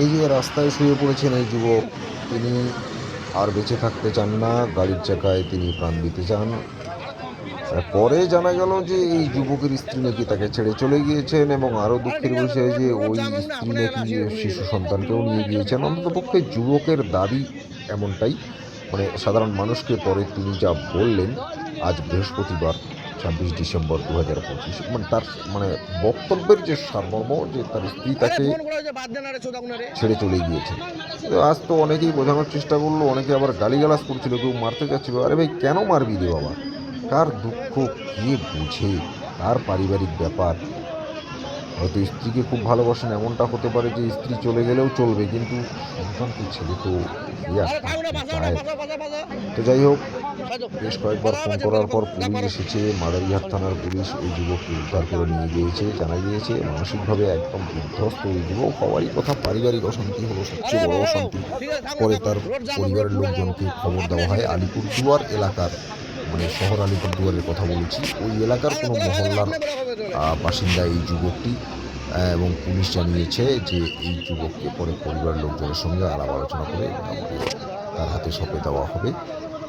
এই যে রাস্তায় শুয়ে পড়েছেন এই যুবক, তিনি আর বেঁচে থাকতে চান না, গাড়ির চাকায় তিনি প্রাণ দিতে চান। পরে জানা গেল যে এই যুবকের স্ত্রী নাকি তাকে ছেড়ে চলে গিয়েছেন, এবং আরও দুঃখের বিষয় যে ওই স্ত্রী নাকি শিশু সন্তানকেও নিয়ে গিয়েছেন। অন্ততপক্ষে যুবকের দাবি এমনটাই। মানে সাধারণ মানুষকে পরে তিনি যা বললেন আজ বৃহস্পতিবার 26 ডিসেম্বর 2025, মানে তার মানে বক্তব্যের যে সারমর্ম, যে তার স্ত্রী তাকে ছেড়ে চলে গিয়েছেন। তো আজ তো অনেকেই বোঝানোর চেষ্টা করলো, অনেকে আবার গালিগালাজ করছিল, কেউ মারতে যাচ্ছিল। আরে ভাই, কেন মারবি রে বাবা? কার দুঃখ কে বুঝে? কার পারিবারিক ব্যাপার? হয়তো স্ত্রীকে খুব ভালোবাসেন, এমনটা হতে পারে যে স্ত্রী চলে গেলেও চলবে, কিন্তু সন্তানকে ছেড়ে তো কে আর থাকতে চায়? তো যাই হোক, বেশ কয়েকবার ফোন করার পর পুলিশ এসেছে। মাদারিহাট থানার পুলিশ ওই যুবককে উদ্ধার করে নিয়ে গিয়েছে। জানা গিয়েছে মানসিকভাবে একদম বিধ্বস্ত ওই যুবক। হওয়ারই কথা, পারিবারিক অশান্তি হলো সবচেয়ে বড় অশান্তি। পরে তার পরিবারের লোকজনকে খবর দেওয়া হয়। আলিপুরদুয়ার এলাকার, মানে শহর আলিপুরদুয়ারের কথা বলেছি, ওই এলাকার কোনো মহল্লার বাসিন্দা এই যুবকটি। এবং পুলিশ জানিয়েছে যে এই যুবককে পরে পরিবারের লোকজনের সঙ্গে আলাপ আলোচনা করে মোটামুটি তার হাতে সঁপে দেওয়া হবে।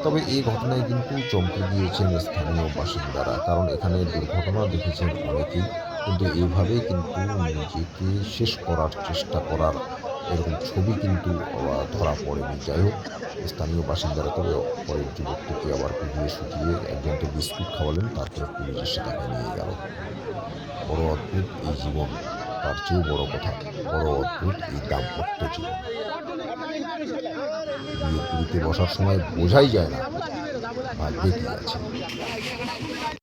তবে এই ঘটনায় কিন্তু চমকে গিয়েছেন স্থানীয় বাসিন্দারা, কারণ এখানে দুর্ঘটনা দেখেছেন অনেকেই, কিন্তু এইভাবে কিন্তু নিজেকে শেষ করার চেষ্টা করার এরকম ছবি কিন্তু ধরা পড়েনি। যাই হোক, স্থানীয় বাসিন্দারা তবে পরে যুবকটিকে আবার কুপিয়ে শুকিয়ে একজন তো বিস্কুট খাওয়ালেন, তারপরে পুলিশ এসে তাকে নিয়ে গেল। বড় অদ্ভুত এই জীবন, তার চেয়েও বড় কথা, বড় অদ্ভুত এই দাম্পত্য জীবন। বিয়ের পিঁড়িতে বসার সময় বোঝাই যায় না ভাগ্যে কি আছে।